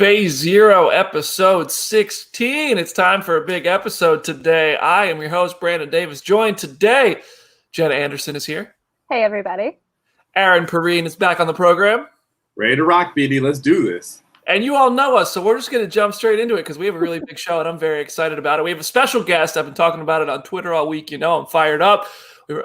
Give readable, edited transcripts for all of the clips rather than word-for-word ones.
Phase Zero, episode 16. It's time for a big episode today. I am your host, Brandon Davis. Joined today, Jenna Anderson is here. Hey, everybody. Aaron Perrine is back on the program. Ready to rock, BD. Let's do this. And you all know us, so we're just going to jump straight into it because we have a really big show, and I'm very excited about it. We have a special guest. I've been talking about it on Twitter all week. You know, I'm fired up.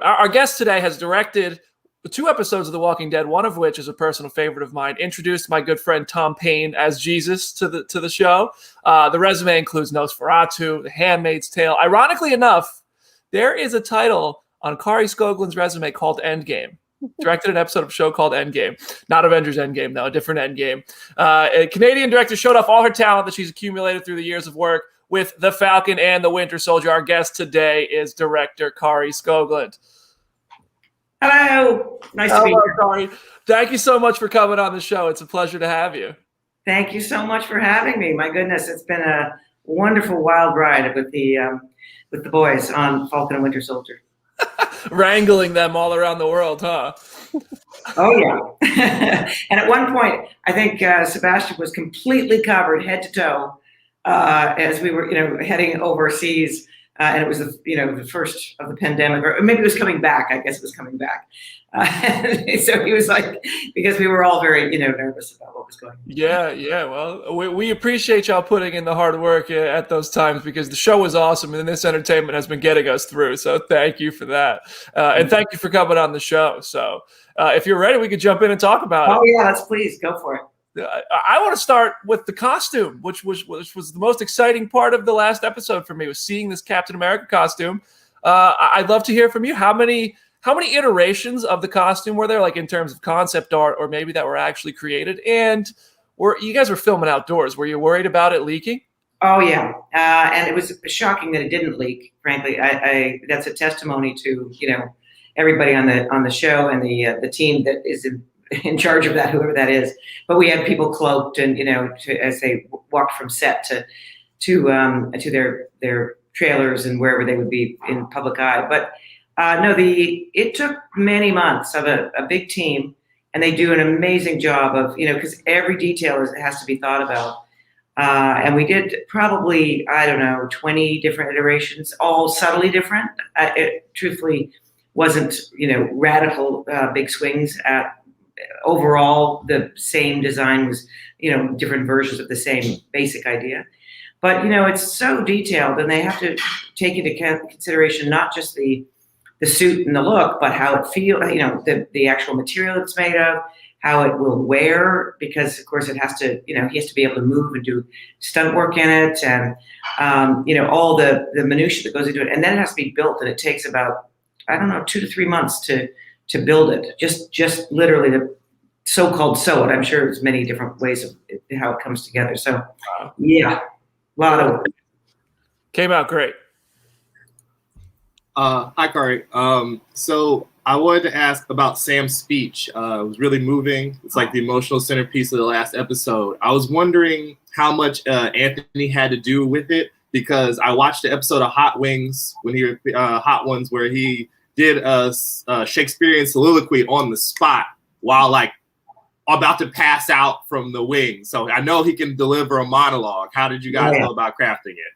Our guest today has directed 2 episodes of The Walking Dead, one of which is a personal favorite of mine. Introduced my good friend Tom Payne as Jesus to the show. The resume includes Nosferatu, The Handmaid's Tale. Ironically enough, there is a title on Kari Skogland's resume called Endgame. Directed an episode of a show called Endgame. Not Avengers Endgame, though, a different Endgame. A Canadian director showed off all her talent that she's accumulated through the years of work with The Falcon and The Winter Soldier. Our guest today is director Kari Skogland. Hello. Nice to be here. Kari. Thank you so much for coming on the show. It's a pleasure to have you. Thank you so much for having me. My goodness, it's been a wonderful wild ride with the boys on Falcon and Winter Soldier. Wrangling them all around the world, huh? Oh, yeah. And at one point, I think Sebastian was completely covered head to toe as we were, heading overseas. And it was, the first of the pandemic, or maybe it was coming back. I guess it was coming back. So he was like, because we were all very, nervous about what was going on. Yeah. Well, we appreciate y'all putting in the hard work at those times because the show was awesome and this entertainment has been getting us through. So thank you for that. And thank you for coming on the show. So if you're ready, we could jump in and talk about it. Oh, yeah, let's please go for it. I want to start with the costume, which was the most exciting part of the last episode for me, was seeing this Captain America costume. I'd love to hear from you. How many iterations of the costume were there, like in terms of concept art, or maybe that were actually created? And you guys were filming outdoors. Were you worried about it leaking? Oh yeah, and it was shocking that it didn't leak. Frankly, I that's a testimony to everybody on the show and the team that is in charge of that, whoever that is. But we had people cloaked and as they walked from set to their trailers and wherever they would be in public eye. But it took many months of a big team, and they do an amazing job of because every detail has to be thought about. And we did probably 20 different iterations, all subtly different. It truthfully wasn't radical big swings at. Overall, the same design was, different versions of the same basic idea. But, it's so detailed, and they have to take into consideration not just the suit and the look, but how it feels, the actual material it's made of, how it will wear, because, of course, it has to, he has to be able to move and do stunt work in it, and, all the minutiae that goes into it. And then it has to be built, and it takes about, 2 to 3 months to build it, just literally the so-called sew it. I'm sure there's many different ways of how it comes together. So, yeah, a lot of work. Came out great. Hi, Kari. So I wanted to ask about Sam's speech. It was really moving. It's like the emotional centerpiece of the last episode. I was wondering how much Anthony had to do with it, because I watched the episode of Hot Wings Hot Ones, where he did a Shakespearean soliloquy on the spot while about to pass out from the wing. So I know he can deliver a monologue. How did you guys know about crafting it?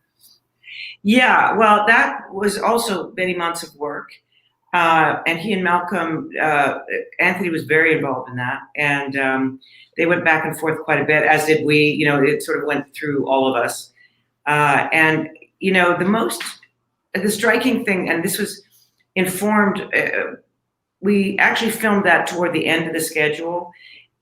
Yeah, well, that was also many months of work. And he and Malcolm, Anthony was very involved in that. And they went back and forth quite a bit, as did we. It sort of went through all of us. And the striking thing, and this was informed, we actually filmed that toward the end of the schedule,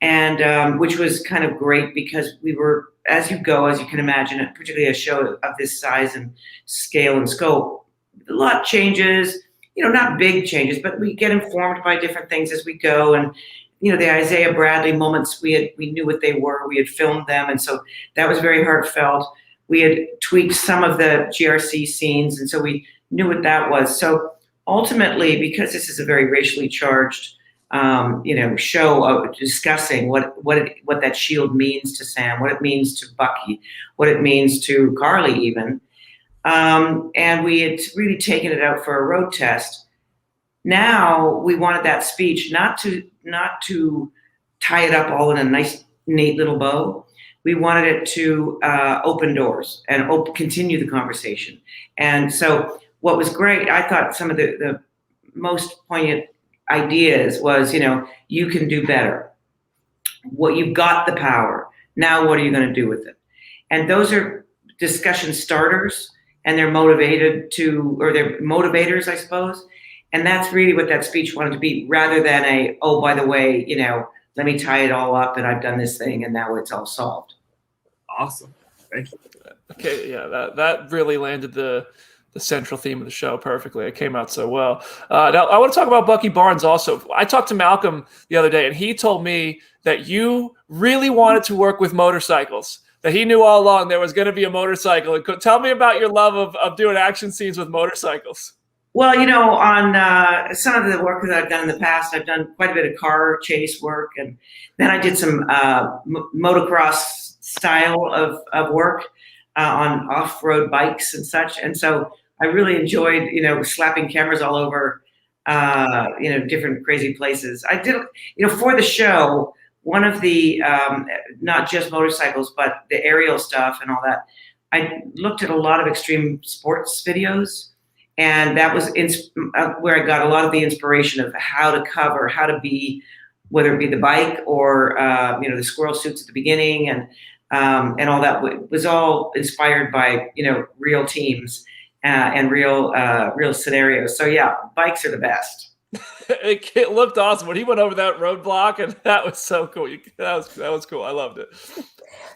and which was kind of great, because we were, as you can imagine, particularly a show of this size and scale and scope, a lot changes, not big changes, but we get informed by different things as we go. And the Eli Bradley moments, we knew what they were, we had filmed them, and so that was very heartfelt. We had tweaked some of the GRC scenes, and so we knew what that was. So ultimately, because this is a very racially charged, show of discussing what that shield means to Sam, what it means to Bucky, what it means to Carly even, and we had really taken it out for a road test. Now we wanted that speech not to tie it up all in a nice, neat little bow, we wanted it to open doors and continue the conversation. And so what was great, I thought some of the most poignant ideas was, you can do better. What you've got the power. Now what are you going to do with it? And those are discussion starters, and they're motivators, I suppose. And that's really what that speech wanted to be, rather than oh, by the way, let me tie it all up and I've done this thing and now it's all solved. Awesome. Thank you. Okay, yeah, that really landed the central theme of the show perfectly. It came out so well. Now, I want to talk about Bucky Barnes also. I talked to Malcolm the other day, and he told me that you really wanted to work with motorcycles, that he knew all along there was going to be a motorcycle. Tell me about your love of doing action scenes with motorcycles. Well, on some of the work that I've done in the past, I've done quite a bit of car chase work, and then I did some motocross style of work on off-road bikes and such. And so I really enjoyed, slapping cameras all over, different crazy places. I did, for the show, one of the, not just motorcycles, but the aerial stuff and all that, I looked at a lot of extreme sports videos. And that was where I got a lot of the inspiration of how to cover, how to be, whether it be the bike or, the squirrel suits at the beginning and all that was all inspired by, real teams and real scenarios. So yeah, bikes are the best. It looked awesome when he went over that roadblock, and that was so cool. That was cool. I loved it.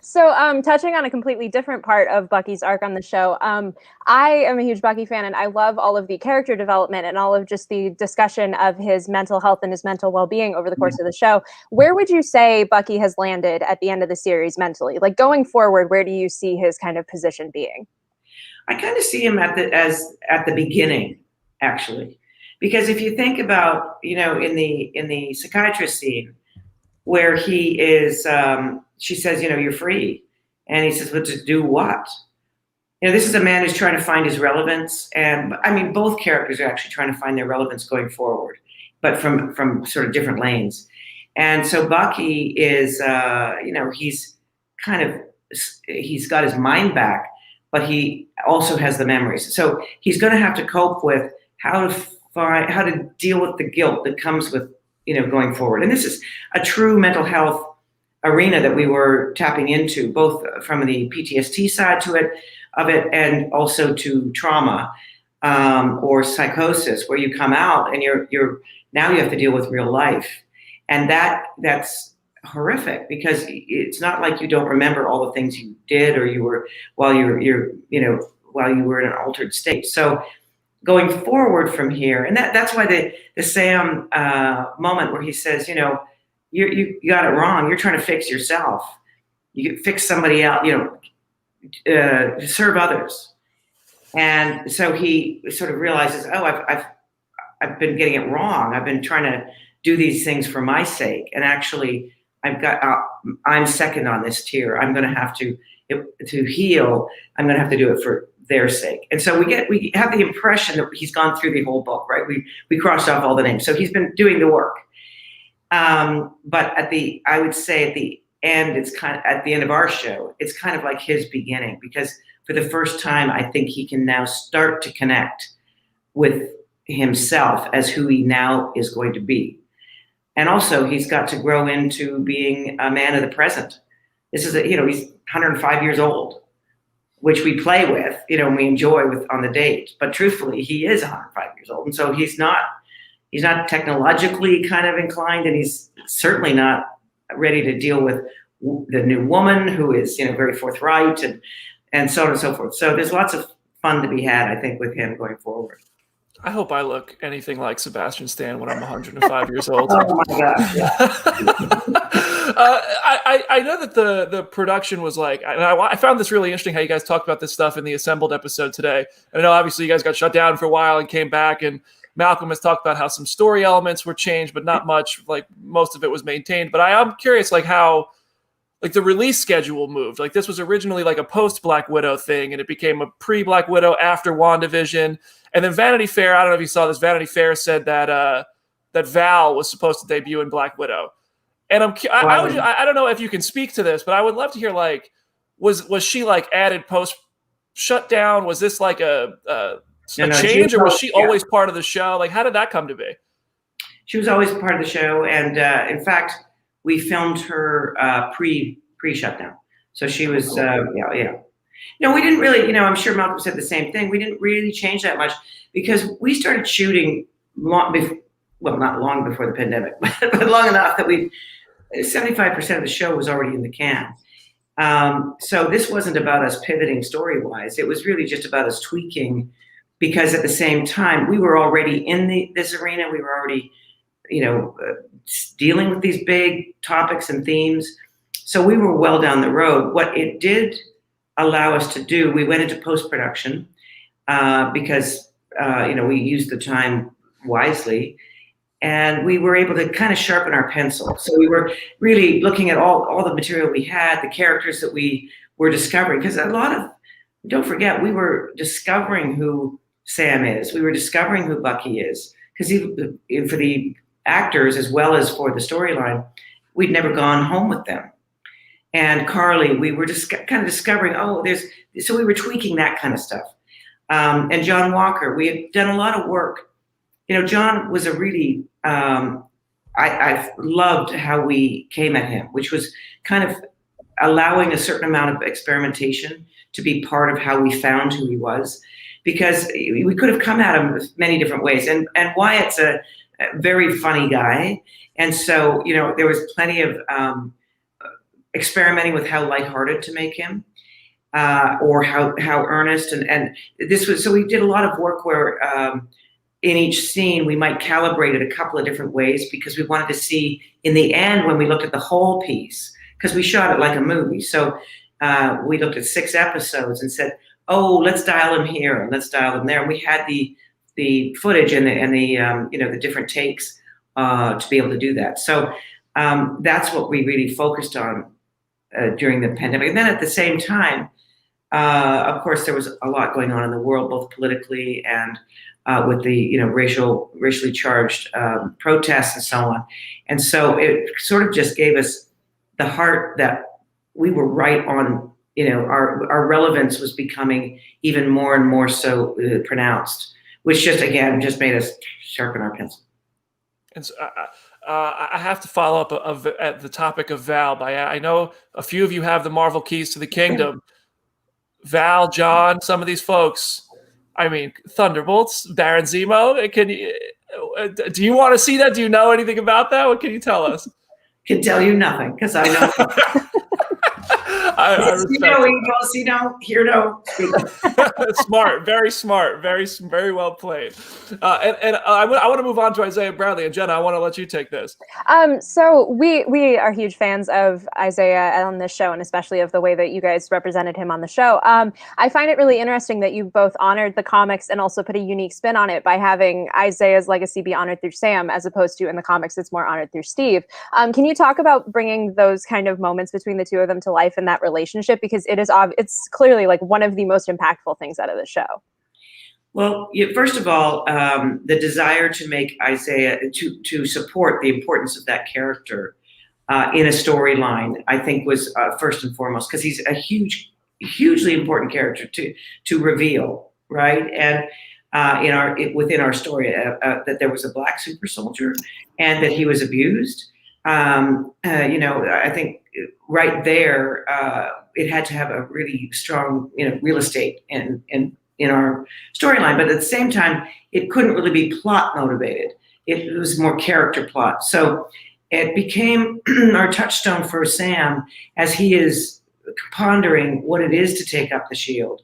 So, touching on a completely different part of Bucky's arc on the show, I am a huge Bucky fan, and I love all of the character development and all of just the discussion of his mental health and his mental well-being over the course of the show. Where would you say Bucky has landed at the end of the series mentally? Like, going forward, where do you see his kind of position being? I kind of see him at the beginning, actually, because if you think about, in the psychiatrist scene where he is. She says, you're free. And he says, well, to do what? This is a man who's trying to find his relevance. And I mean, both characters are actually trying to find their relevance going forward, but from sort of different lanes. And so Bucky is, he's got his mind back, but he also has the memories. So he's going to have to cope with how to deal with the guilt that comes with, going forward. And this is a true mental health arena that we were tapping into, both from the PTSD side of it, and also to trauma or psychosis, where you come out and you're now you have to deal with real life, and that's horrific, because it's not like you don't remember all the things you did or you were while you were in an altered state. So going forward from here, and that's why the Sam moment where he says, you got it wrong. You're trying to fix yourself. You fix somebody else, serve others. And so he sort of realizes, oh, I've been getting it wrong. I've been trying to do these things for my sake. And actually I'm second on this tier. I'm going to have to heal. I'm going to have to do it for their sake. And so we have the impression that he's gone through the whole book, right? We crossed off all the names. So he's been doing the work. But I would say at the end, it's kind of at the end of our show, it's kind of like his beginning, because for the first time, I think he can now start to connect with himself as who he now is going to be. And also he's got to grow into being a man of the present. This is he's 105 years old, which we play with, and we enjoy on the date. But truthfully, he is 105 years old. And so he's not technologically kind of inclined, and he's certainly not ready to deal with the new woman who is, very forthright and so on and so forth. So there's lots of fun to be had, I think, with him going forward. I hope I look anything like Sebastian Stan when I'm 105 years old. Oh my gosh. Yeah. I know that the production was like, and I found this really interesting how you guys talked about this stuff in the assembled episode today. And I know obviously you guys got shut down for a while and came back, and Malcolm has talked about how some story elements were changed, but not much. Like most of it was maintained. But I'm curious, like how, like the release schedule moved. Like this was originally like a post Black Widow thing, and it became a pre Black Widow after WandaVision. And then Vanity Fair, I don't know if you saw this. Vanity Fair said that that Val was supposed to debut in Black Widow, And I don't know if you can speak to this, but I would love to hear, like, was she like added post shutdown? Was this like a change, or was she always part of the show? Like, how did that come to be? She was always part of the show, and in fact, we filmed her pre-shutdown. So she was, yeah. We didn't really, I'm sure Malcolm said the same thing. We didn't really change that much because we started shooting not long before the pandemic, but long enough that 75% of the show was already in the can. So this wasn't about us pivoting story-wise. It was really just about us tweaking, because at the same time, we were already in this arena. We were already, dealing with these big topics and themes. So we were well down the road. What it did allow us to do, we went into post-production because, we used the time wisely, and we were able to kind of sharpen our pencil. So we were really looking at all the material we had, the characters that we were discovering, because don't forget, we were discovering who Sam is. We were discovering who Bucky is, because for the actors as well as for the storyline, we'd never gone home with them. And Carly, we were just kind of discovering, so we were tweaking that kind of stuff. And John Walker, we had done a lot of work. John was a really, I loved how we came at him, which was kind of allowing a certain amount of experimentation to be part of how we found who he was, because we could have come at him many different ways. And Wyatt's a very funny guy. And so, there was plenty of experimenting with how lighthearted to make him, or how earnest. And this was, so we did a lot of work where in each scene, we might calibrate it a couple of different ways, because we wanted to see in the end, when we looked at the whole piece, because we shot it like a movie. So we looked at 6 episodes and said, let's dial him here and let's dial him there. And we had the footage and the different takes to be able to do that. So that's what we really focused on during the pandemic. And then at the same time, of course, there was a lot going on in the world, both politically and with the racially charged protests and so on. And so it sort of just gave us the heart that we were right on. Our relevance was becoming even more and more so pronounced, which just made us sharpen our pencil. And so, I have to follow up at the topic of Val. I know a few of you have the Marvel keys to the kingdom. Val, John, some of these folks, Thunderbolts, Baron Zemo. Do you want to see that? Do you know anything about that? What can you tell us? Can tell you nothing, because I know. I hear no. Smart, very well played. And I want to move on to Isaiah Bradley. And Jenna, I want to let you take this. So we are huge fans of Isaiah on this show, and especially of the way that you guys represented him on the show. I find it really interesting that you both honored the comics and also put a unique spin on it by having Isaiah's legacy be honored through Sam, as opposed to in the comics it's more honored through Steve. Can you talk about bringing those kind of moments between the two of them to life in that relationship, because it's clearly like one of the most impactful things out of the show? Well, first of all, the desire to make Isaiah to support the importance of that character in a storyline, I think, was first and foremost, because he's a hugely important character to reveal, right? And within our story, that there was a Black super soldier and that he was abused. I think right there, it had to have a really strong, real estate in our storyline. But at the same time, it couldn't really be plot motivated. It was more character plot. So it became our touchstone for Sam as he is pondering what it is to take up the shield,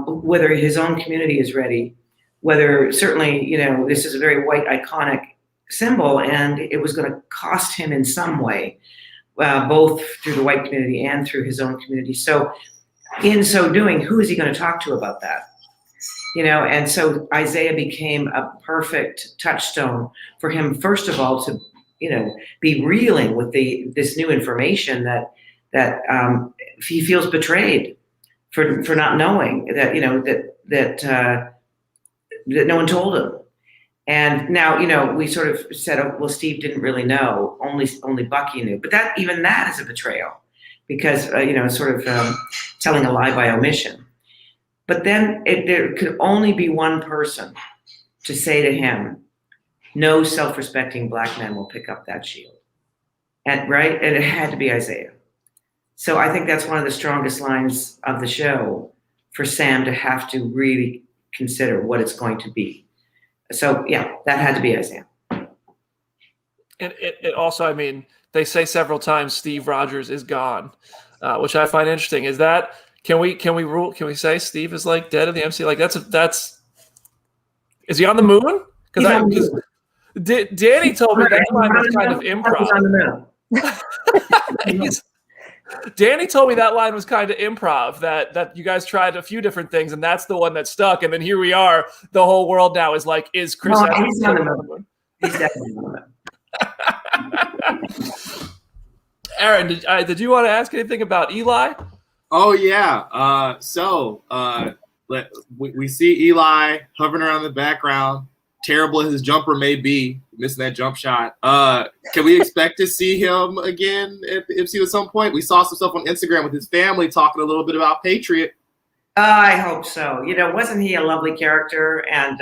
whether his own community is ready, whether certainly, this is a very white iconic symbol, and it was going to cost him in some way, both through the white community and through his own community. So in so doing, who is he going to talk to about that? And so Isaiah became a perfect touchstone for him, first of all, to, be reeling with this new information that he feels betrayed for not knowing that, that no one told him. And now, we sort of said, oh, well, Steve didn't really know. Only Bucky knew. But even that is a betrayal because, sort of telling a lie by omission. But then there could only be one person to say to him, no self-respecting Black man will pick up that shield. And it had to be Isaiah. So I think that's one of the strongest lines of the show for Sam to have to really consider what it's going to be. So yeah, that had to be Isaiah. It also, I mean, they say several times Steve Rogers is gone, which I find interesting. Is that can we say Steve is like dead in the MC? Like that's is he on the moon? Because Danny told me that line was kind of improv. Danny told me that line was kind of improv, that you guys tried a few different things, and that's the one that stuck. And then here we are. The whole world now is like, is Chris Evans on the moon? He's definitely on the moon. Aaron, did you want to ask anything about Eli? Oh, yeah. We see Eli hovering around the background. Terrible as his jumper may be, missing that jump shot. Can we expect to see him again at the MCU at some point? We saw some stuff on Instagram with his family talking a little bit about Patriot. I hope so. Wasn't he a lovely character? And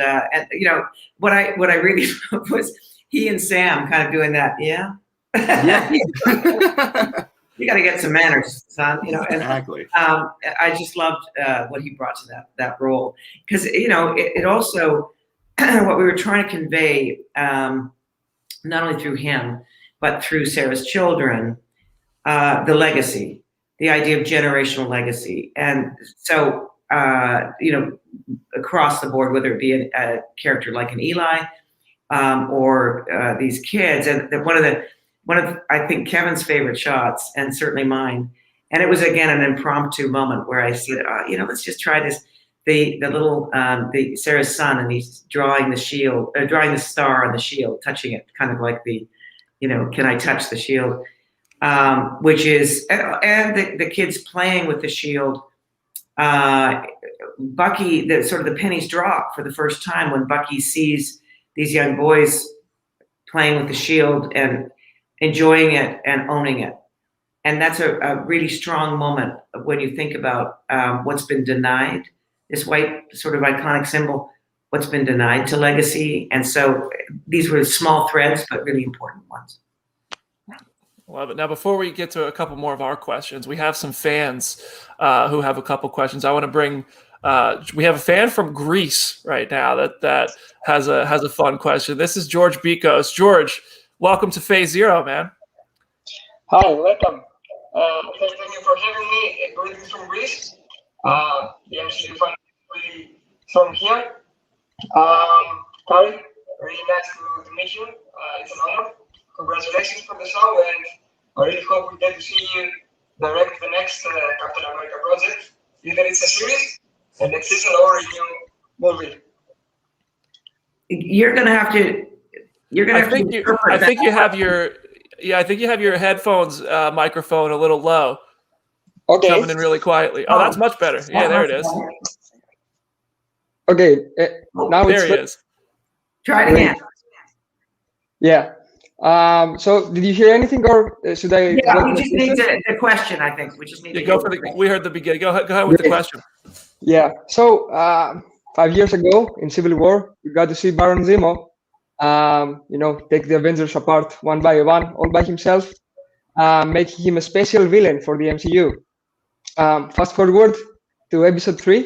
what I really loved was he and Sam kind of doing that. Yeah. Yeah. You got to get some manners, son. And, exactly. I just loved what he brought to that role because it also. What we were trying to convey, not only through him, but through Sarah's children, the legacy, the idea of generational legacy. And so, across the board, whether it be a character like an Eli or these kids, and one of I think Kevin's favorite shots, and certainly mine, and it was again an impromptu moment where I said, let's just try this. The little Sarah's son, and he's drawing the shield, drawing the star on the shield, touching it, kind of like can I touch the shield? Which is, and the kids playing with the shield. Bucky, the pennies drop for the first time when Bucky sees these young boys playing with the shield and enjoying it and owning it. And that's a really strong moment when you think about what's been denied. This white sort of iconic symbol, what's been denied to legacy. And so these were small threads, but really important ones. Love it. Now, before we get to a couple more of our questions, we have some fans who have a couple questions. I want to bring, we have a fan from Greece right now that has a fun question. This is George Bikos. George, welcome to Phase Zero, man. Hi, welcome. Thank you for having me. Greetings from Greece. The MCU fan really from here. Kari, really nice to meet you. It's an honor. Congratulations for the show, and I really hope we get to see you direct the next Captain America project. Either it's a series, a next season, or a new movie. You're gonna have to. I think you have your headphones microphone a little low. Okay. Coming in really quietly. Oh, that's much better. Yeah, there it is. Okay, now there he is. Try it again. Yeah. So, did you hear anything, or should I? Yeah, we just need the question. I think we just need to go for the. We heard the beginning. Go ahead with the question. Yeah. So, 5 years ago in Civil War, we got to see Baron Zemo. Take the Avengers apart one by one, all by himself, making him a special villain for the MCU. Fast forward to episode 3,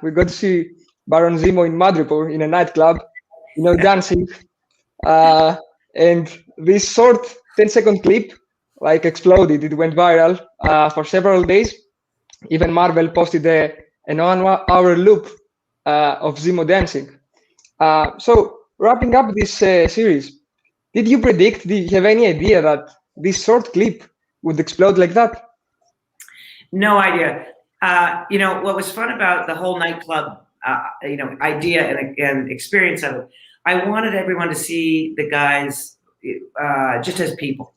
we got to see Baron Zemo in Madripoor in a nightclub, dancing, and this short 10-second clip exploded. It went viral for several days. Even Marvel posted an 1-hour loop of Zemo dancing. So wrapping up this series, did you have any idea that this short clip would explode like that? No idea. What was fun about the whole nightclub, idea and experience of it, I wanted everyone to see the guys just as people,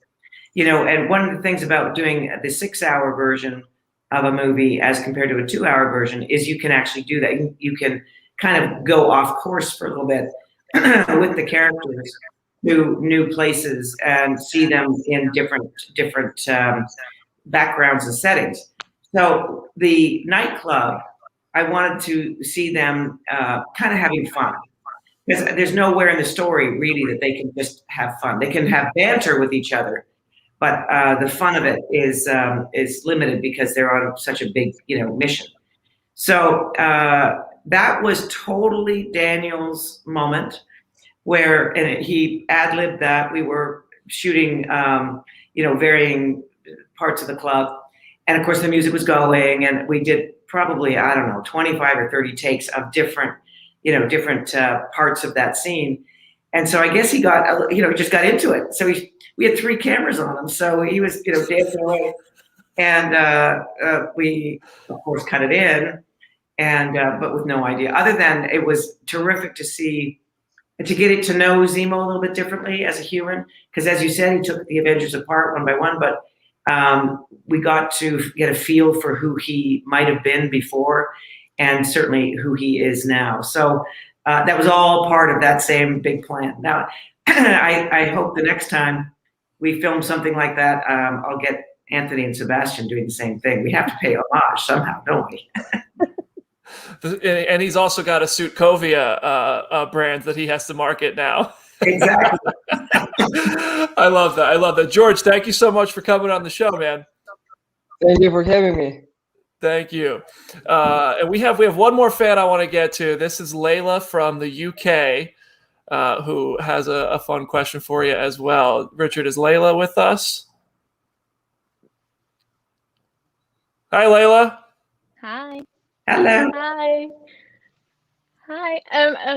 and one of the things about doing the 6-hour version of a movie as compared to a 2-hour version is you can actually do that. You can kind of go off course for a little bit, with the characters to new places and see them in different backgrounds and settings. So the nightclub, I wanted to see them kind of having fun. Because there's nowhere in the story really that they can just have fun. They can have banter with each other, but the fun of it is limited because they're on such a big, mission. So that was totally Daniel's moment, where he ad-libbed that. We were shooting, varying parts of the club, and of course the music was going, and we did probably 25 or 30 takes of different parts of that scene. And so I guess he got, just got into it. So we had 3 cameras on him. So he was, dancing away. And we, of course, cut it in, but with no idea. Other than it was terrific to get to know Zemo a little bit differently as a human. Because as you said, he took the Avengers apart one by one, but we got to get a feel for who he might have been before, and certainly who he is now. So that was all part of that same big plan. Now, I hope the next time we film something like that, I'll get Anthony and Sebastian doing the same thing. We have to pay homage somehow, don't we? And he's also got a Suitcovia brand that he has to market now. Exactly. I love that. George, thank you so much for coming on the show, man. Thank you for having me. Thank you. And we have one more fan I want to get to. This is Layla from the UK, who has a fun question for you as well. Richard, is Layla with us? Hi, Layla. Hi. Hello. Hi.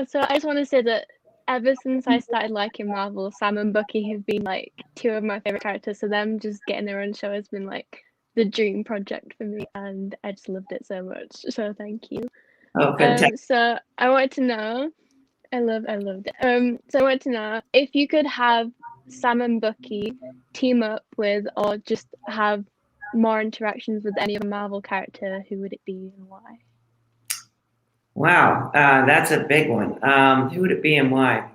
So I just want to say that ever since I started liking Marvel, Sam and Bucky have been like 2 of my favorite characters. So them just getting their own show has been like the dream project for me, and I just loved it so much. So thank you. Oh, fantastic. So I wanted to know, I loved it. So I wanted to know if you could have Sam and Bucky team up with, or just have more interactions with any other Marvel character, who would it be and why? Wow, that's a big one. Who would it be and why?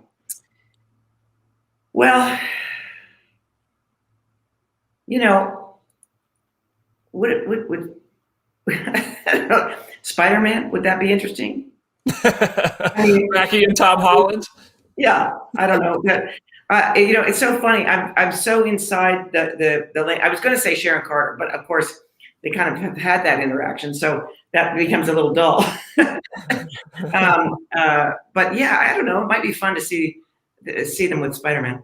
Well, would I don't know, Spider-Man, would that be interesting? Mackie and Tom Holland. Yeah, I don't know. It's so funny. I'm so inside the I was going to say Sharon Carter, but of course they kind of have had that interaction, so that becomes a little dull. But yeah, I don't know. It might be fun to see them with Spider-Man.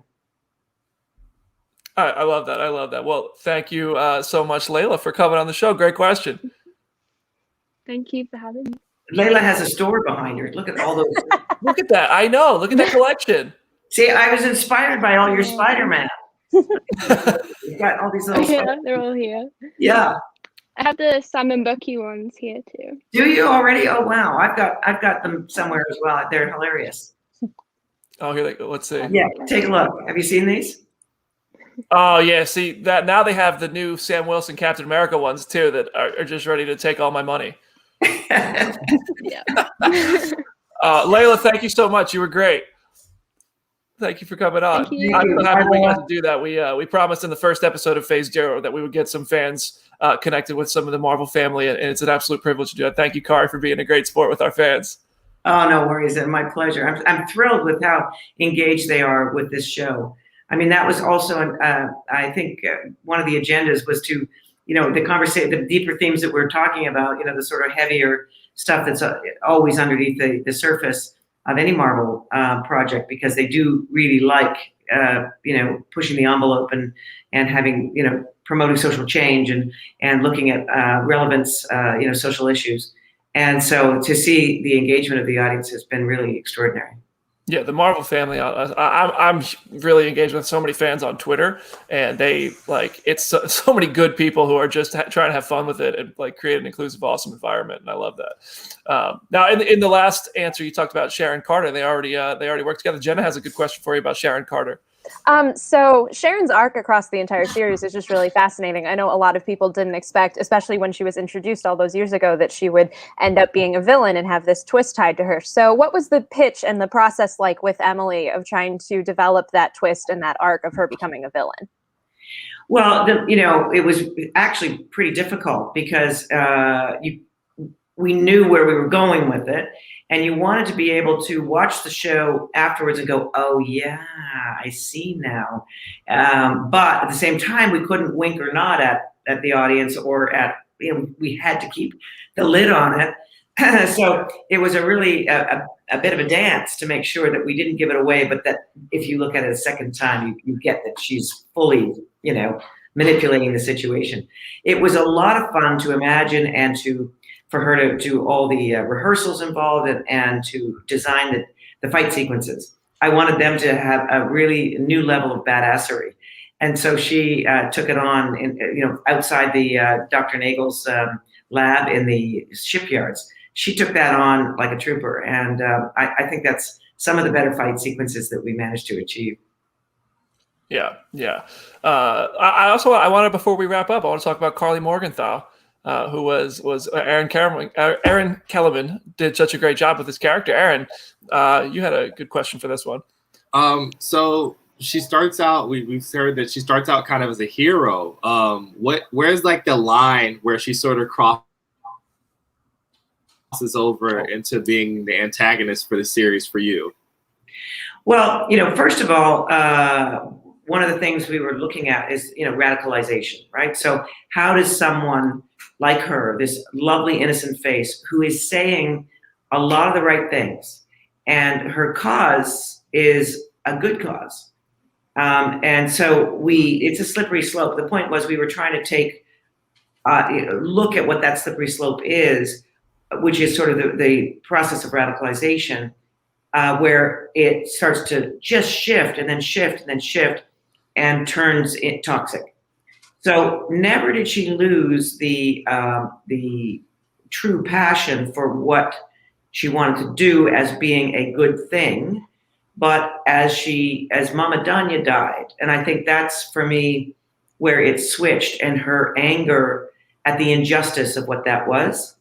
I love that. Well, thank you so much, Layla, for coming on the show. Great question. Thank you for having me. Layla has a store behind her. Look at all those. Look at that. I know. Look at that collection. See, I was inspired by all your Spider-Man. You've got all these little. Yeah, they're all here. Yeah. I have the Sam and Bucky ones here too. Do you already? Oh wow, I've got them somewhere as well. They're hilarious. Oh, here they go. Let's see. Yeah, take a look. Have you seen these? Oh yeah, see that now they have the new Sam Wilson Captain America ones too that are just ready to take all my money. Yeah. Layla, thank you so much. You were great. Thank you for coming on. Thank you. I'm so happy we got to do that. We promised in the first episode of Phase 0 that we would get some fans connected with some of the Marvel family, and it's an absolute privilege to do that. Thank you, Kari, for being a great sport with our fans. Oh, no worries. My pleasure. I'm thrilled with how engaged they are with this show. I mean, that was also, I think, one of the agendas was to, the conversation, the deeper themes that we're talking about, the sort of heavier stuff that's always underneath the surface of any Marvel project, because they do really like, pushing the envelope and having, promoting social change and looking at relevance, social issues. And so to see the engagement of the audience has been really extraordinary. Yeah, the Marvel family. I'm really engaged with so many fans on Twitter, and they it's so many good people who are just trying to have fun with it and create an inclusive, awesome environment, and I love that. Now, in the last answer, you talked about Sharon Carter. They already work together. Jenna has a good question for you about Sharon Carter. So Sharon's arc across the entire series is just really fascinating. I know a lot of people didn't expect, especially when she was introduced all those years ago, that she would end up being a villain and have this twist tied to her. So what was the pitch and the process like with Emily of trying to develop that twist and that arc of her becoming a villain? Well, it was actually pretty difficult because we knew where we were going with it, and you wanted to be able to watch the show afterwards and go, oh yeah, I see now. But at the same time, we couldn't wink or nod at the audience or we had to keep the lid on it. So it was a really a bit of a dance to make sure that we didn't give it away, but that if you look at it a second time, you get that she's fully, manipulating the situation. It was a lot of fun to imagine and for her to do all the rehearsals involved and to design the fight sequences. I wanted them to have a really new level of badassery. And so she took it on, outside the Dr. Nagel's lab in the shipyards. She took that on like a trooper. And I think that's some of the better fight sequences that we managed to achieve. Yeah. I wanted, before we wrap up, I want to talk about Carly Morgenthau. Who was Aaron Kellerman did such a great job with this character. Aaron, you had a good question for this one. So she starts out, we've heard that she starts out kind of as a hero. Where's like the line where she sort of crosses over into being the antagonist for the series for you? Well, first of all, one of the things we were looking at is, radicalization, right? So how does someone like her, this lovely, innocent face, who is saying a lot of the right things, and her cause is a good cause. And so it's a slippery slope. The point was we were trying to take, look at what that slippery slope is, which is sort of the process of radicalization, where it starts to just shift and then shift and then shift and turns it toxic. So never did she lose the true passion for what she wanted to do as being a good thing, but as Mama Danya died, and I think that's for me where it switched, and her anger at the injustice of what that was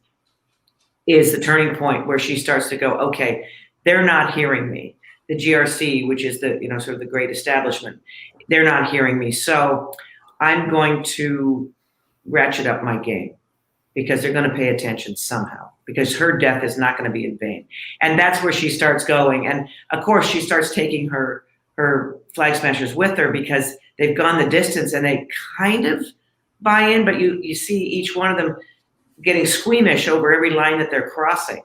is the turning point where she starts to go, okay, they're not hearing me. The GRC, which is the sort of the great establishment, they're not hearing me. So I'm going to ratchet up my game because they're going to pay attention somehow, because her death is not going to be in vain. And that's where she starts going. And of course, she starts taking her flag smashers with her because they've gone the distance and they kind of buy in, but you see each one of them getting squeamish over every line that they're crossing.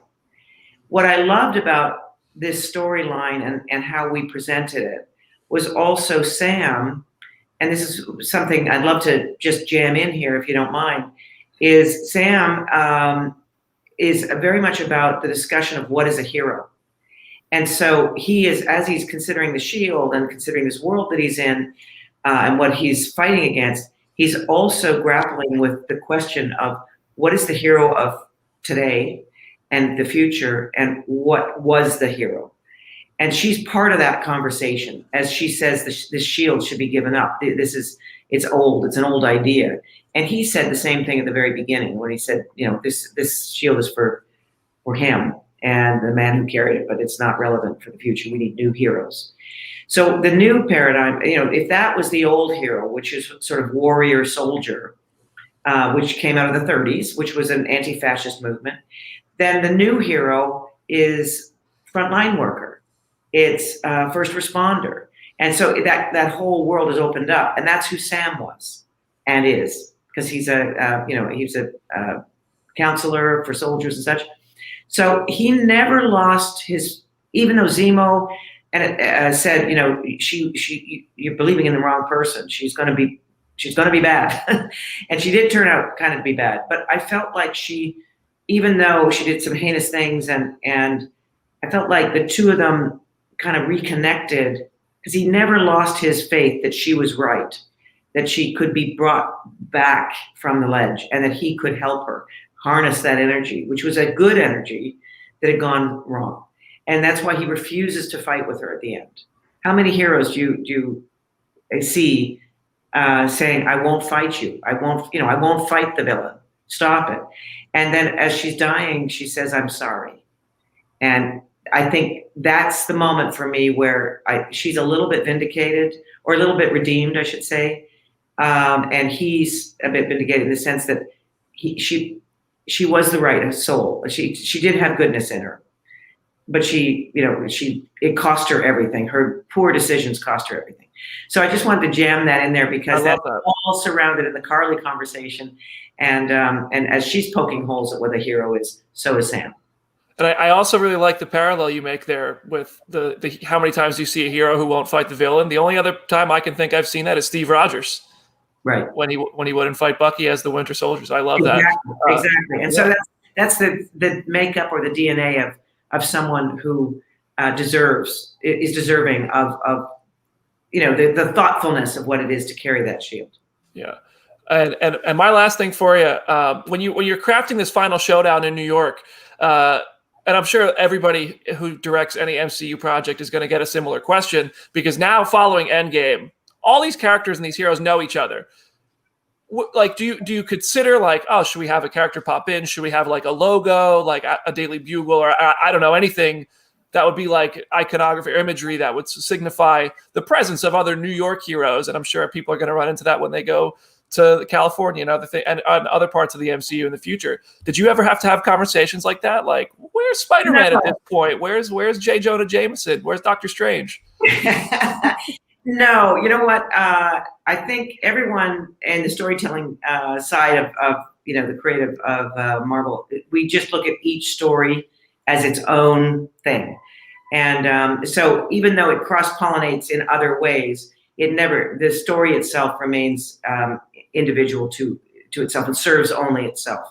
What I loved about this storyline and how we presented it was also Sam, and this is something I'd love to just jam in here if you don't mind, is Sam is very much about the discussion of what is a hero. And so he is, as he's considering the Shield and considering this world that he's in and what he's fighting against, he's also grappling with the question of what is the hero of today and the future, and what was the hero. And she's part of that conversation as she says this shield should be given up. It's old, it's an old idea. And he said the same thing at the very beginning when he said, this shield is for him and the man who carried it, but it's not relevant for the future. We need new heroes. So the new paradigm, if that was the old hero, which is sort of warrior soldier, which came out of the 30s, which was an anti-fascist movement, then the new hero is frontline worker. It's first responder. And so that whole world is opened up. And that's who Sam was and is, because he's a counselor for soldiers and such. So he never lost his, even though Zemo said, you're believing in the wrong person. She's going to be bad. And she did turn out kind of to be bad. But I felt like even though she did some heinous things, and I felt like the two of them kind of reconnected, because he never lost his faith that she was right, that she could be brought back from the ledge, and that he could help her harness that energy, which was a good energy that had gone wrong. And that's why he refuses to fight with her at the end. How many heroes do you see saying, "I won't fight you. I won't fight the villain. Stop it." And then as she's dying, she says, "I'm sorry." And I think that's the moment for me where she's a little bit vindicated, or a little bit redeemed, I should say. And he's a bit vindicated in the sense that she was the right soul. She did have goodness in her, but it cost her everything. Her poor decisions cost her everything. So I just wanted to jam that in there because that's all surrounded in the Carly conversation. And as she's poking holes at what a hero is, so is Sam. And I also really like the parallel you make there with the how many times you see a hero who won't fight the villain. The only other time I can think I've seen that is Steve Rogers, right? When he wouldn't fight Bucky as the Winter Soldiers. I love that. Exactly. And so that's the makeup or the DNA of someone who is deserving of the thoughtfulness of what it is to carry that shield. Yeah. And my last thing for you, when you're crafting this final showdown in New York, and I'm sure everybody who directs any MCU project is going to get a similar question, because now following Endgame, all these characters and these heroes know each other. Like, do you consider like, oh, should we have a character pop in? Should we have like a logo, like a Daily Bugle, or I don't know, anything that would be like iconography or imagery that would signify the presence of other New York heroes? And I'm sure people are going to run into that when they go to California and other parts of the MCU in the future. Did you ever have to have conversations like that? Like, where's Spider-Man at this point? Where's J. Jonah Jameson? Where's Doctor Strange? No, you know what? I think everyone in the storytelling side of the creative of Marvel, we just look at each story as its own thing. And so even though it cross-pollinates in other ways, the story itself remains individual to itself and serves only itself.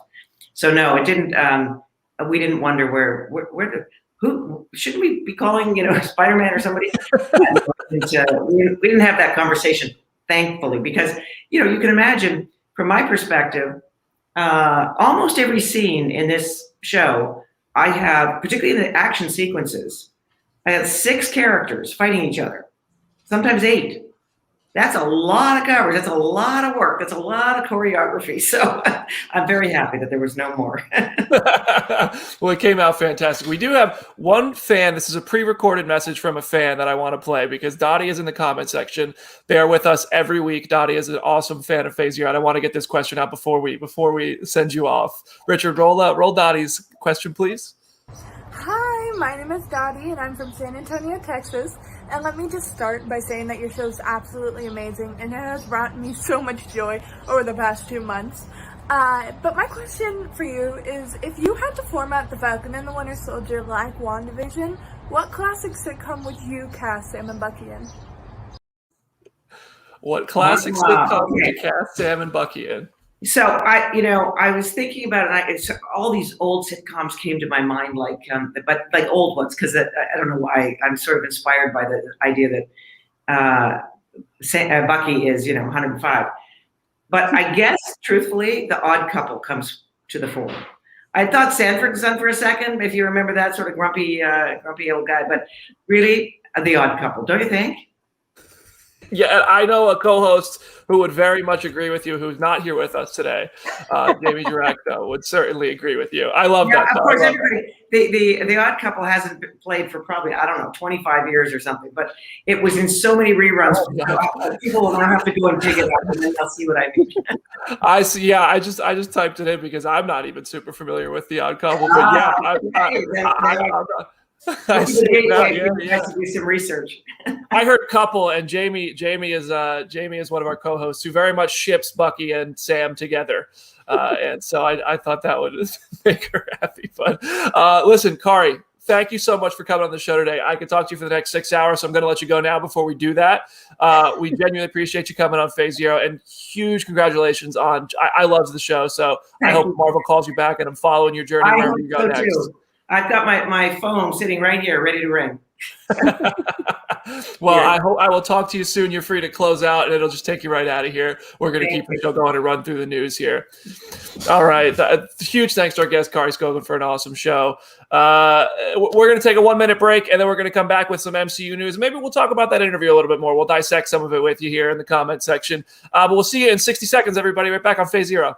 So no, it didn't. We didn't wonder who shouldn't we be calling Spider-Man or somebody. We didn't have that conversation, thankfully, because you can imagine from my perspective, almost every scene in this show I have, particularly in the action sequences, I have 6 characters fighting each other, sometimes 8. That's a lot of coverage. That's a lot of work. That's a lot of choreography. So I'm very happy that there was no more. Well, it came out fantastic. We do have one fan. This is a pre-recorded message from a fan that I want to play because Dottie is in the comment section. They are with us every week. Dottie is an awesome fan of Phase Zero, and I want to get this question out before we send you off. Richard, roll Dottie's question, please. Hi, my name is Dottie, and I'm from San Antonio, Texas. And let me just start by saying that your show is absolutely amazing, and it has brought me so much joy over the past 2 months. But my question for you is, if you had to format The Falcon and the Winter Soldier like WandaVision, what classic sitcom would you cast Sam and Bucky in? What classic sitcom would you cast Sam and Bucky in? So I was thinking about it. All these old sitcoms came to my mind, but old ones, because I don't know why I'm sort of inspired by the idea that Bucky is 105. But I guess truthfully, The Odd Couple comes to the fore. I thought Sanford Son for a second, if you remember that sort of grumpy old guy, but really The Odd Couple, don't you think? Yeah, I know a co-host who would very much agree with you, who's not here with us today. Jamie Directo would certainly agree with you. I love that. Of course, everybody. The Odd Couple hasn't been played for probably 25 years or something, but it was in so many reruns. People will now have to go and dig it up, and then they'll see what I mean. I see. Yeah, I just typed it in because I'm not even super familiar with The Odd Couple, but I see you have to do some research. I heard couple, and Jamie is one of our co-hosts who very much ships Bucky and Sam together, and so I thought that would make her happy. But listen, Kari, thank you so much for coming on the show today. I could talk to you for the next 6 hours, so I'm going to let you go now before we do that. We genuinely appreciate you coming on Phase Zero, and huge congratulations on. I love the show, so I hope Marvel calls you back, and I'm following your journey wherever you go next. Too. I've got my phone sitting right here, ready to ring. Well, Yeah. I hope I will talk to you soon. You're free to close out, and it'll just take you right out of here. We're going to keep the show going and run through the news here. All right. Huge thanks to our guest, Kari Skogland, for an awesome show. We're going to take a 1-minute break, and then we're going to come back with some MCU news. Maybe we'll talk about that interview a little bit more. We'll dissect some of it with you here in the comment section. But we'll see you in 60 seconds, everybody. Right back on Phase Zero.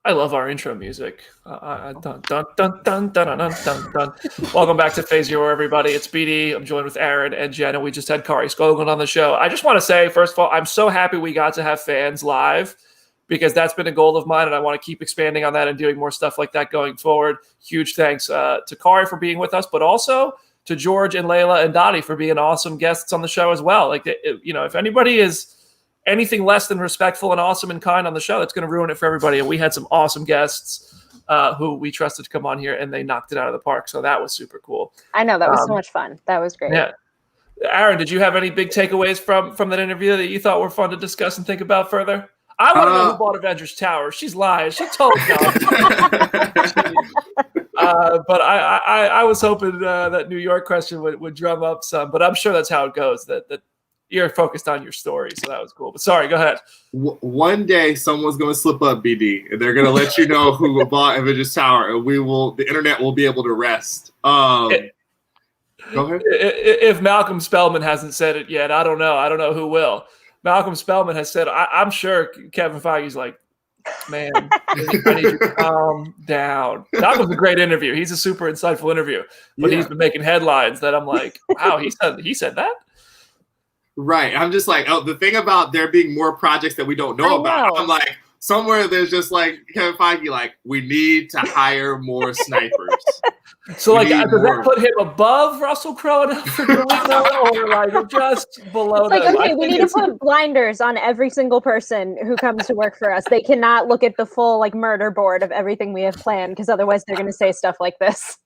I love our intro music. Dun, dun, dun, dun, dun, dun, dun, dun. Welcome back to Phase Zero, everybody. It's BD. I'm joined with Aaron and Jenna. We just had Kari Skogland on the show. I just want to say, first of all, I'm so happy we got to have fans live because that's been a goal of mine, and I want to keep expanding on that and doing more stuff like that going forward. Huge thanks to Kari for being with us, but also to George and Layla and Dottie for being awesome guests on the show as well. Like, if anybody is anything less than respectful and awesome and kind on the show, that's going to ruin it for everybody. And we had some awesome guests who we trusted to come on here, and they knocked it out of the park. So that was super cool. I know, that was so much fun. That was great. Yeah. Aaron, did you have any big takeaways from that interview that you thought were fun to discuss and think about further? I want to know who bought Avengers Tower. She's lying. She told me. But I was hoping that New York question would drum up some, but I'm sure that's how it goes. That you're focused on your story, so that was cool. But sorry, go ahead. One day, someone's going to slip up, BD, and they're going to let you know who bought Avengers Tower, and the internet will be able to rest. Go ahead. If Malcolm Spellman hasn't said it yet, I don't know. I don't know who will. Malcolm Spellman has said, I'm sure Kevin Feige's like, man, I need you to calm down. That was a great interview. He's a super insightful interview, but he's been making headlines that I'm like, wow, he said that? Right. I'm just like, the thing about there being more projects that we don't know about, I'm like, somewhere there's just like Kevin Feige, like, we need to hire more snipers. So, like, does that put him above Russell Crowe and Alfred Molina, or like just below them? Like, okay, we need to put blinders on every single person who comes to work for us. They cannot look at the full like murder board of everything we have planned, because otherwise they're going to say stuff like this.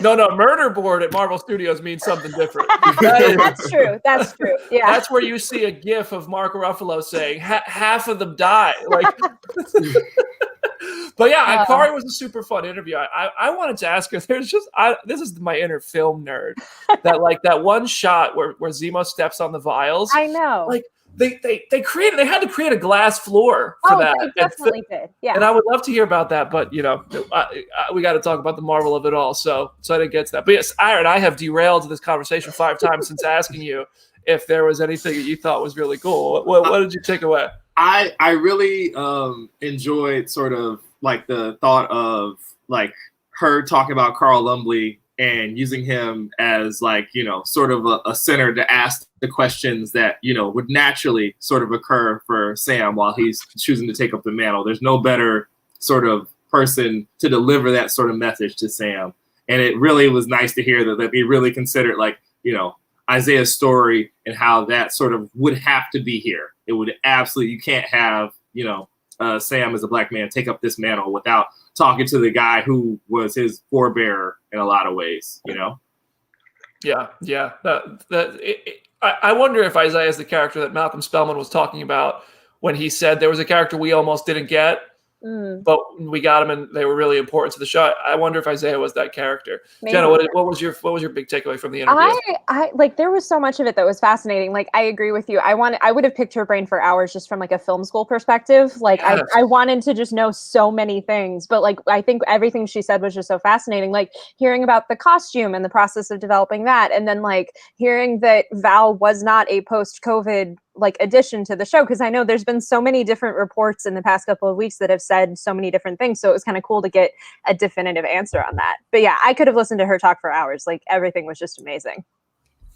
No, murder board at Marvel Studios means something different. That's true. That's true. Yeah. That's where you see a gif of Mark Ruffalo saying half of them die. Like, but yeah, Kari was a super fun interview. I wanted to ask her. This is my inner film nerd. That one shot where Zemo steps on the vials. I know. Like, they had to create a glass floor for that. They definitely did. Yeah. And I would love to hear about that, but we got to talk about the Marvel of it all. So I didn't get to that. But yes, Aaron, I have derailed this conversation 5 times since asking you if there was anything that you thought was really cool. What did you take away? I really enjoyed sort of like the thought of like her talking about Carl Lumbly and using him as like, sort of a center to ask the questions that, would naturally sort of occur for Sam while he's choosing to take up the mantle. There's no better sort of person to deliver that sort of message to Sam. And it really was nice to hear that they really considered like, Isaiah's story and how that sort of would have to be here. It would absolutely, you can't have, Sam as a black man take up this mantle without talking to the guy who was his forebearer in a lot of ways, Yeah. I wonder if Isaiah is the character that Malcolm Spellman was talking about when he said there was a character we almost didn't get. but we got them and they were really important to the show. I wonder if Isaiah was that character. Maybe. Jenna, what was your big takeaway from the interview? I like, there was so much of it that was fascinating. Like, I agree with you. I would have picked her brain for hours just from like a film school perspective. Like, yes. I wanted to just know so many things, but like, I think everything she said was just so fascinating. Like, hearing about the costume and the process of developing that, and then like hearing that Val was not a post-COVID like addition to the show, because I know there's been so many different reports in the past couple of weeks that have said so many different things, so it was kind of cool to get a definitive answer on that. But yeah, I could have listened to her talk for hours. Like, everything was just amazing.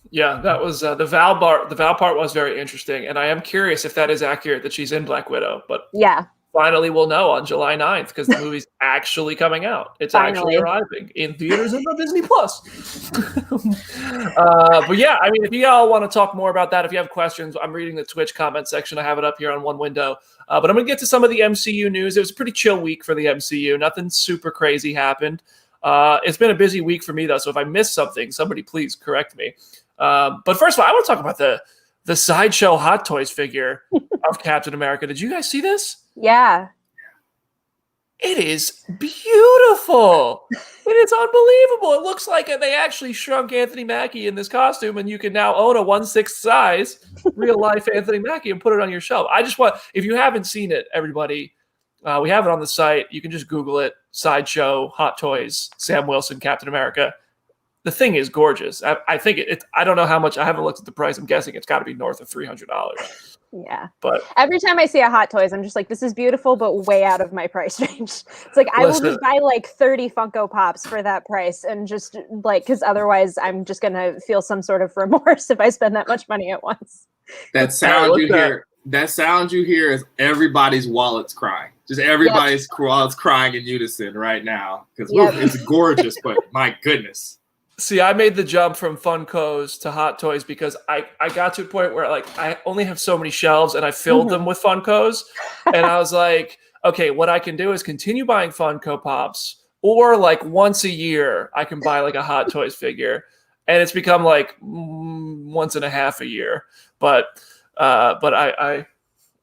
Yeah, that was the Val part was very interesting, and I am curious if that is accurate that she's in Black Widow. But yeah, finally we'll know on July 9th, because the movie's actually coming out. It's actually arriving in theaters and on Disney Plus. But yeah, I mean, if you all want to talk more about that, if you have questions, I'm reading the Twitch comment section. I have it up here on one window. But I'm going to get to some of the MCU news. It was a pretty chill week for the MCU. Nothing super crazy happened. It's been a busy week for me, though, so if I missed something, somebody please correct me. But first of all, I want to talk about the Sideshow Hot Toys figure of Captain America. Did you guys see this? Yeah. It is beautiful. It is unbelievable. It looks like they actually shrunk Anthony Mackie in this costume, and you can now own a 1/6 size real-life Anthony Mackie and put it on your shelf. If you haven't seen it, everybody, we have it on the site. You can just Google it, Sideshow Hot Toys, Sam Wilson, Captain America. The thing is gorgeous. I think I don't know how much. I haven't looked at the price. I'm guessing it's got to be north of $300. Yeah. But every time I see a Hot Toys, I'm just like, this is beautiful, but way out of my price range. It's like, I will just buy like 30 Funko Pops for that price, and just like, because otherwise I'm just going to feel some sort of remorse if I spend that much money at once. That sound you hear is everybody's wallets crying. Just everybody's wallets crying in unison right now, because it's gorgeous, but my goodness. See, I made the jump from Funkos to Hot Toys because I got to a point where like I only have so many shelves, and I filled them with Funkos, and I was like, okay, what I can do is continue buying Funko Pops, or like once a year I can buy like a Hot Toys figure, and it's become like once and a half a year. But I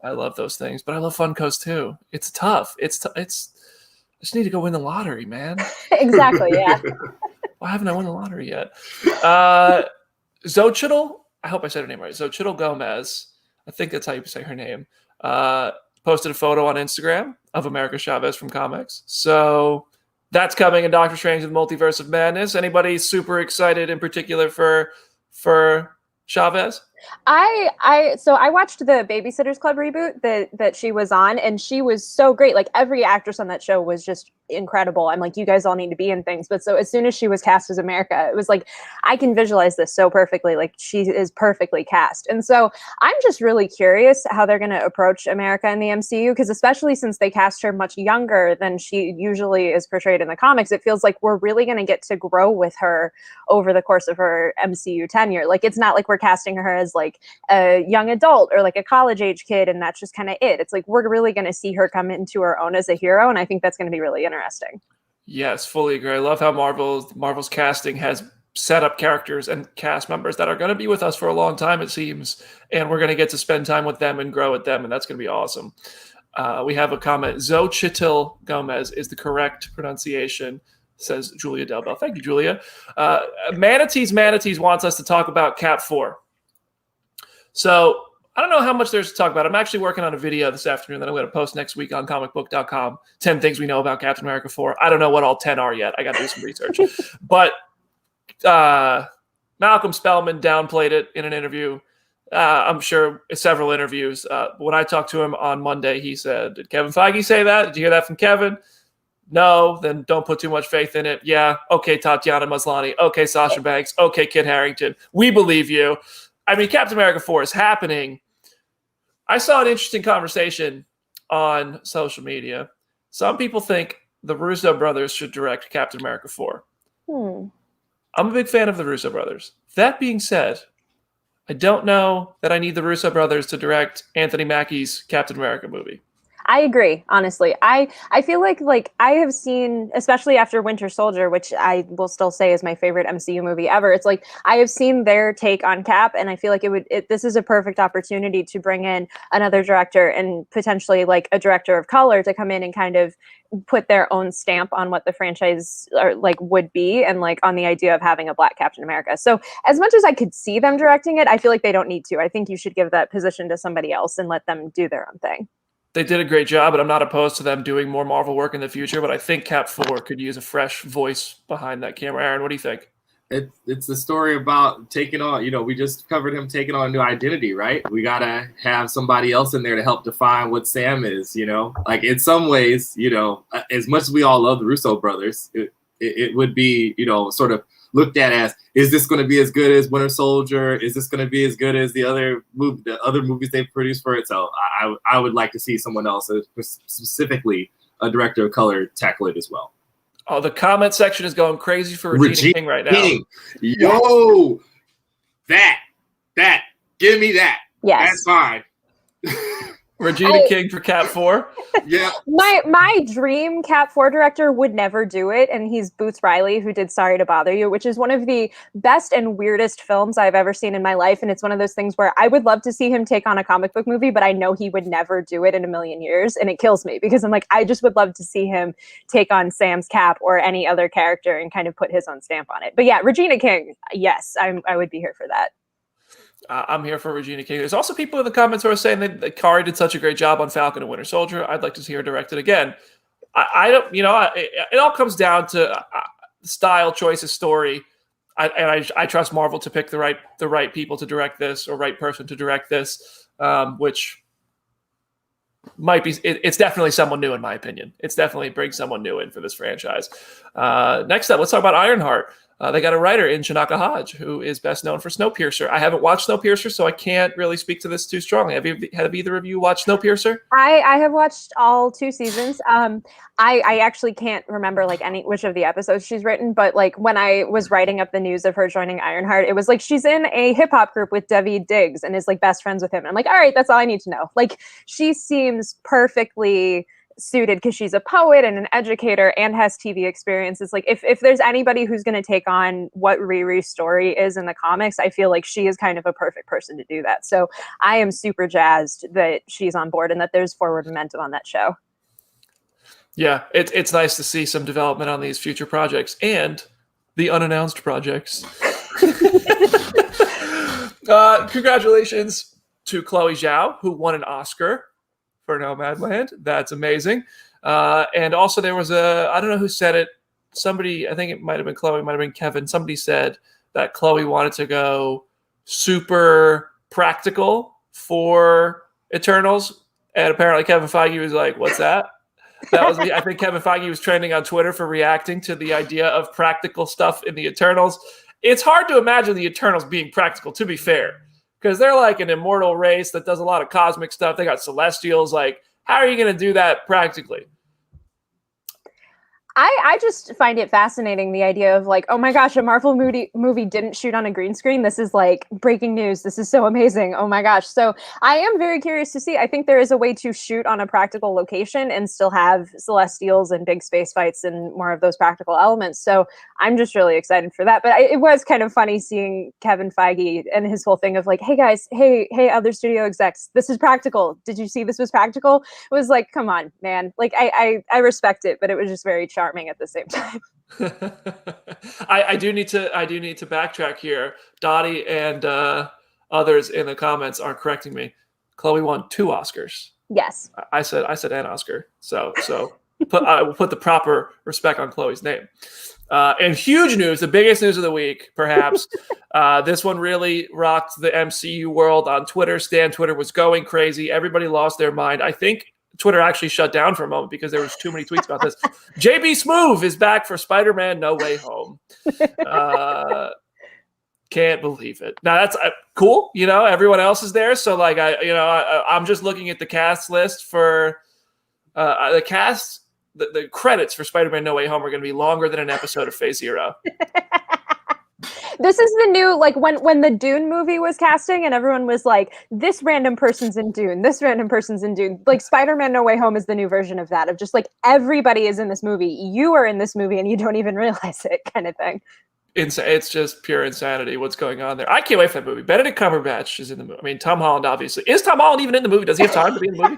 love those things, but I love Funkos too. It's tough. I just need to go win the lottery, man. Exactly. Yeah. Why haven't I won the lottery yet? Xochitl, I hope I said her name right. Xochitl Gomez, I think that's how you say her name, posted a photo on Instagram of America Chavez from comics. So that's coming in Doctor Strange and the Multiverse of Madness. Anybody super excited in particular for Chavez? So I watched the Babysitters Club reboot that she was on, and she was so great. Like, every actress on that show was just incredible. I'm like, you guys all need to be in things. But so as soon as she was cast as America, it was like, I can visualize this so perfectly. Like, she is perfectly cast. And so I'm just really curious how they're going to approach America in the MCU, because especially since they cast her much younger than she usually is portrayed in the comics, it feels like we're really going to get to grow with her over the course of her MCU tenure. Like, it's not like we're casting her as like a young adult or like a college age kid, and that's just kind of it. It's like, we're really going to see her come into her own as a hero, and I think that's going to be really interesting. Yes, fully agree. I love how Marvel's casting has set up characters and cast members that are going to be with us for a long time, it seems, and we're going to get to spend time with them and grow with them, and that's going to be awesome. We have a comment. Xochitl Gomez is the correct pronunciation, says Julia Delbell. Thank you, Julia. Manatees wants us to talk about Cap 4. So I don't know how much there's to talk about. I'm actually working on a video this afternoon that I'm going to post next week on Comicbook.com. 10 things we know about Captain America 4. I don't know what all 10 are yet. I got to do some research. But Malcolm Spellman downplayed it in an interview. I'm sure several interviews. When I talked to him on Monday, he said, did Kevin Feige say that? Did you hear that from Kevin? No, then don't put too much faith in it. Yeah, okay, Tatiana Maslany. Okay, Sasha Banks. Okay, Kit Harington. We believe you. I mean, Captain America 4 is happening. I saw an interesting conversation on social media. Some people think the Russo brothers should direct Captain America 4. I'm a big fan of the Russo brothers. That being said, I don't know that I need the Russo brothers to direct Anthony Mackie's Captain America movie. I agree, honestly. I feel like I have seen, especially after Winter Soldier, which I will still say is my favorite MCU movie ever. It's like I have seen their take on Cap, and I feel like this is a perfect opportunity to bring in another director and potentially like a director of color to come in and kind of put their own stamp on what the franchise would be, and like on the idea of having a Black Captain America. So as much as I could see them directing it, I feel like they don't need to. I think you should give that position to somebody else and let them do their own thing. They did a great job, and I'm not opposed to them doing more Marvel work in the future, but I think Cap 4 could use a fresh voice behind that camera. Aaron, what do you think? It's the story about taking on, we just covered him taking on a new identity, right? We got to have somebody else in there to help define what Sam is, Like in some ways, as much as we all love the Russo brothers, it would be, sort of looked at as, is this going to be as good as Winter Soldier? Is this going to be as good as the other movies they've produced for it? So I would like to see someone else, specifically a director of color, tackle it as well. Oh, the comment section is going crazy for Regina King right now. Yo, that, give me that. Yes. That's fine. Regina King for Cap 4. Yeah. My dream Cap 4 director would never do it, and he's Boots Riley, who did Sorry to Bother You, which is one of the best and weirdest films I've ever seen in my life. And it's one of those things where I would love to see him take on a comic book movie, but I know he would never do it in a million years. And it kills me because I'm like, I just would love to see him take on Sam's Cap or any other character and kind of put his own stamp on it. But yeah, Regina King, yes, I would be here for that. I'm here for Regina King. There's also people in the comments who are saying that Kari did such a great job on Falcon and Winter Soldier. I'd like to see her directed again. I don't, it all comes down to style, choices, story. I trust Marvel to pick the right people to direct this, or right person to direct this, which might be. It's definitely someone new, in my opinion. It's definitely bring someone new in for this franchise. Next up, let's talk about Ironheart. They got a writer in Shanaka Hodge, who is best known for Snowpiercer. I haven't watched Snowpiercer, so I can't really speak to this too strongly. Have either of you watched Snowpiercer? I have watched all 2 seasons. I actually can't remember which of the episodes she's written, but like when I was writing up the news of her joining Ironheart, it was like she's in a hip hop group with Daveed Diggs and is like best friends with him. And I'm like, all right, that's all I need to know. Like she seems perfectly suited because she's a poet and an educator and has TV experience. It's like if there's anybody who's going to take on what Riri's story is in the comics, I feel like she is kind of a perfect person to do that. So I am super jazzed that she's on board and that there's forward momentum on that show. Yeah, it's nice to see some development on these future projects and the unannounced projects. Congratulations to Chloe Zhao, who won an Oscar for Nomadland. That's amazing. And also there was I don't know who said it. Somebody, I think it might have been Chloe, might have been Kevin. Somebody said that Chloe wanted to go super practical for Eternals. And apparently Kevin Feige was like, what's that? I think Kevin Feige was trending on Twitter for reacting to the idea of practical stuff in the Eternals. It's hard to imagine the Eternals being practical, to be fair, because they're like an immortal race that does a lot of cosmic stuff. They got Celestials. Like, how are you going to do that practically? I just find it fascinating, the idea of like, oh my gosh, a Marvel movie didn't shoot on a green screen. This is like breaking news. This is so amazing. Oh my gosh. So I am very curious to see. I think there is a way to shoot on a practical location and still have Celestials and big space fights and more of those practical elements. So I'm just really excited for that. But it was kind of funny seeing Kevin Feige and his whole thing of like, hey guys, hey other studio execs, this is practical. Did you see this was practical? It was like, come on, man. Like I respect it, but it was just very charming at the same time. I do need to backtrack here. Dottie and others in the comments are correcting me. Chloe won 2 Oscars. Yes. I said an Oscar. So I will put the proper respect on Chloe's name. And huge news, the biggest news of the week, perhaps. This one really rocked the MCU world on Twitter. Twitter was going crazy. Everybody lost their mind. I think Twitter actually shut down for a moment because there was too many tweets about this. JB Smoove is back for Spider-Man No Way Home. Can't believe it. Now that's cool. Everyone else is there. So like, I'm just looking at the cast list for the cast. The credits for Spider-Man No Way Home are going to be longer than an episode of Phase Zero. This is the new, like, when the Dune movie was casting and everyone was like, this random person's in Dune, this random person's in Dune. Like, Spider-Man No Way Home is the new version of that, of just like, everybody is in this movie. You are in this movie and you don't even realize it, kind of thing. It's just pure insanity what's going on there. I can't wait for that movie. Benedict Cumberbatch is in the movie. I mean, Tom Holland, obviously. Is Tom Holland even in the movie? Does he have time to be in the movie?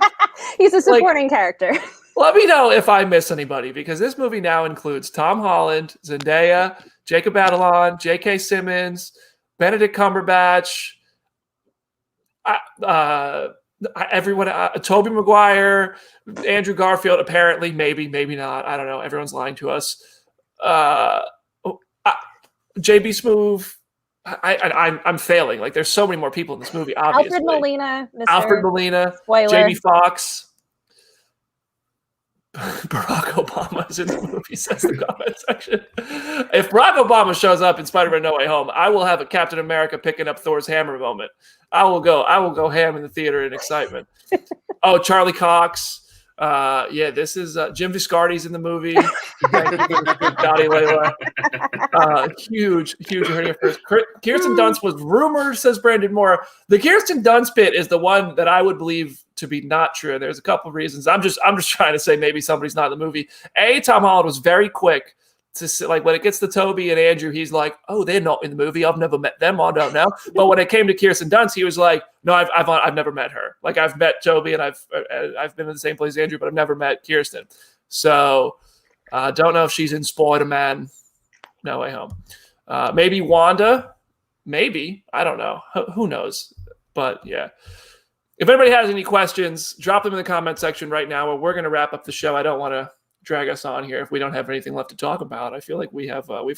He's a supporting character. Let me know if I miss anybody, because this movie now includes Tom Holland, Zendaya, Jacob Batalon, J.K. Simmons, Benedict Cumberbatch, everyone, Tobey Maguire, Andrew Garfield, apparently, maybe not. I don't know. Everyone's lying to us. JB Smoove. I'm failing. Like, there's so many more people in this movie, obviously. Alfred Molina. Spoiler. Jamie Foxx. Barack Obama is in the movie, says the comment section. If Barack Obama shows up in Spider-Man No Way Home, I will have a Captain America picking up Thor's hammer moment. I will go ham in the theater in excitement. Oh, Charlie Cox. This is Jim Viscardi's in the movie. Dottie Layla. Huge here first. Kirsten Dunst was rumored, says Brandon Moore. The Kirsten Dunst bit is the one that I would believe to be not true. There's a couple of reasons. I'm just trying to say maybe somebody's not in the movie. Tom Holland was very quick to say, like, when it gets to Toby and Andrew, he's like, oh, they're not in the movie. I've never met them. I don't know. But when it came to Kirsten Dunst, he was like, no, I've never met her. Like, I've met Toby and I've been in the same place as Andrew, but I've never met Kirsten. So don't know if she's in Spider-Man No Way Home. Maybe Wanda. Maybe. I don't know. Who knows? But yeah. If anybody has any questions, drop them in the comment section right now, or we're going to wrap up the show. I don't want to drag us on here if we don't have anything left to talk about. I feel like we've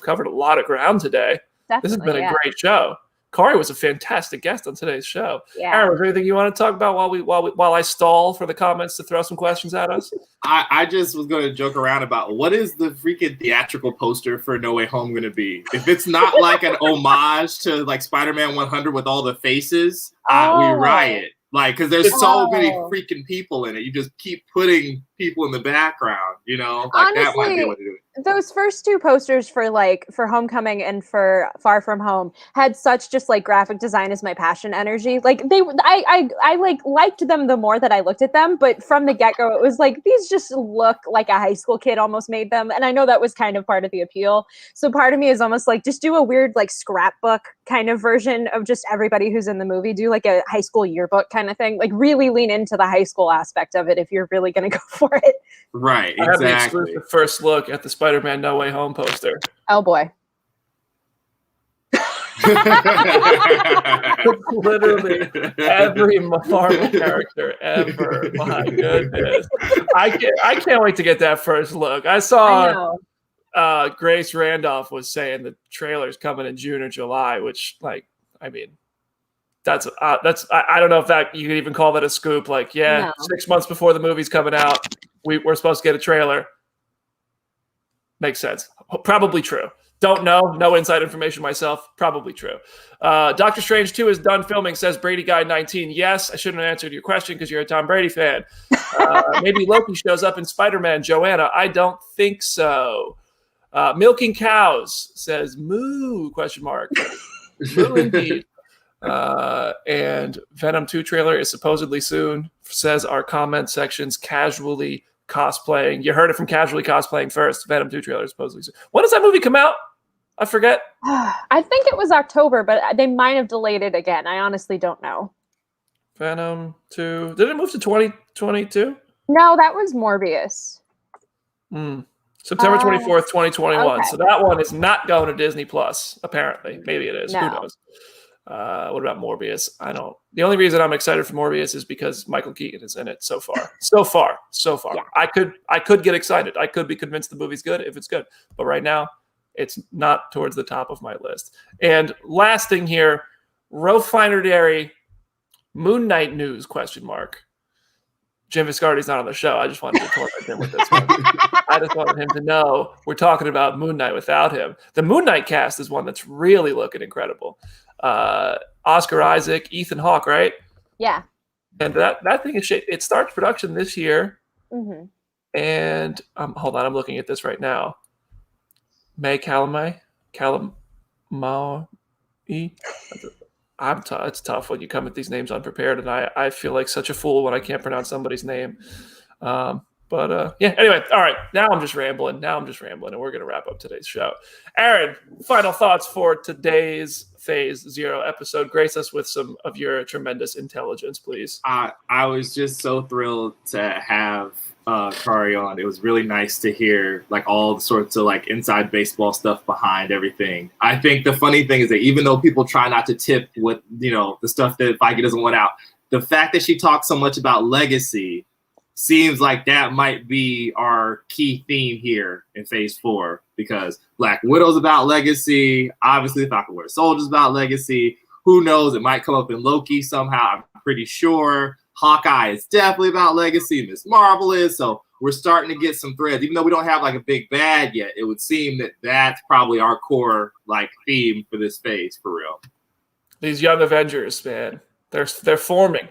covered a lot of ground today. Definitely, this has been a great show. Kari was a fantastic guest on today's show. Yeah. Aaron, was there anything you want to talk about while I stall for the comments to throw some questions at us? I just was going to joke around about what is the freaking theatrical poster for No Way Home going to be? If it's not like an homage to like Spider-Man 100 with all the faces, we riot. Like, because there's so many freaking people in it. You just keep putting people in the background, you know? Like, honestly, that might be what to do. Those first two posters for Homecoming and for Far From Home had such just like graphic design is my passion energy. Like I liked them the more that I looked at them, but from the get-go it was like these just look like a high school kid almost made them, and I know that was kind of part of the appeal. So part of me is almost like just do a weird like scrapbook kind of version of just everybody who's in the movie. Do like a high school yearbook kind of thing. Like really lean into the high school aspect of it if you're really going to go for it. Right, I have the exactly. exclusive first look at the Spider-Man No Way Home poster. Oh boy. Literally every Marvel character ever. My goodness. I can't wait to get that first look. I saw Grace Randolph was saying the trailer's coming in June or July, which, like, I mean, that's I don't know if that you could even call that a scoop. Like, 6 months before the movie's coming out, we're supposed to get a trailer. Makes sense. Probably true. Don't know. No inside information myself. Probably true. Doctor Strange 2 is done filming, says Brady Guy 19. Yes, I shouldn't have answered your question because you're a Tom Brady fan. Maybe Loki shows up in Spider-Man. Joanna, I don't think so. Milking Cows says moo, question mark. Moo indeed. And Venom 2 trailer is supposedly soon, says our comment sections casually cosplaying. You heard it from casually cosplaying first. Venom 2 trailer is supposedly soon. When does that movie come out? I forget. I think it was October, but they might have delayed it again. I honestly don't know. Venom 2. Did it move to 2022? No, that was Morbius. September 24th, 2021. Okay. So that one is not going to Disney Plus, apparently. Maybe it is. No. Who knows? What about Morbius? I don't. The only reason I'm excited for Morbius is because Michael Keaton is in it so far. Yeah. I could get excited. I could be convinced the movie's good if it's good. But right now, it's not towards the top of my list. And last thing here, Refinery Moon Knight news, question mark. Jim Viscardi's not on the show. I just wanted to torment him with this one. I just wanted him to know we're talking about Moon Knight without him. The Moon Knight cast is one that's really looking incredible. Oscar Isaac, Ethan Hawke, right? Yeah. And that thing is shit. It starts production this year. Mm-hmm. And hold on, I'm looking at this right now. May Calamai, Mao E. It's tough when you come at these names unprepared, and I feel like such a fool when I can't pronounce somebody's name. Yeah. Anyway, all right. Now I'm just rambling, and we're gonna wrap up today's show. Aaron, final thoughts for today's Phase Zero episode. Grace us with some of your tremendous intelligence, please. I was just so thrilled to have Kari on. It was really nice to hear like all the sorts of like inside baseball stuff behind everything. I think the funny thing is that even though people try not to tip what, the stuff that Bucky doesn't want out, the fact that she talks so much about legacy seems like that might be our key theme here in Phase 4, because Black Widow's about legacy. Obviously, Falcon Winter Soldier's about legacy. Who knows? It might come up in Loki somehow. I'm pretty sure. Hawkeye is definitely about legacy. Miss Marvel is. So we're starting to get some threads. Even though we don't have like a big bad yet, it would seem that that's probably our core like theme for this phase, for real. These young Avengers, man, they're forming.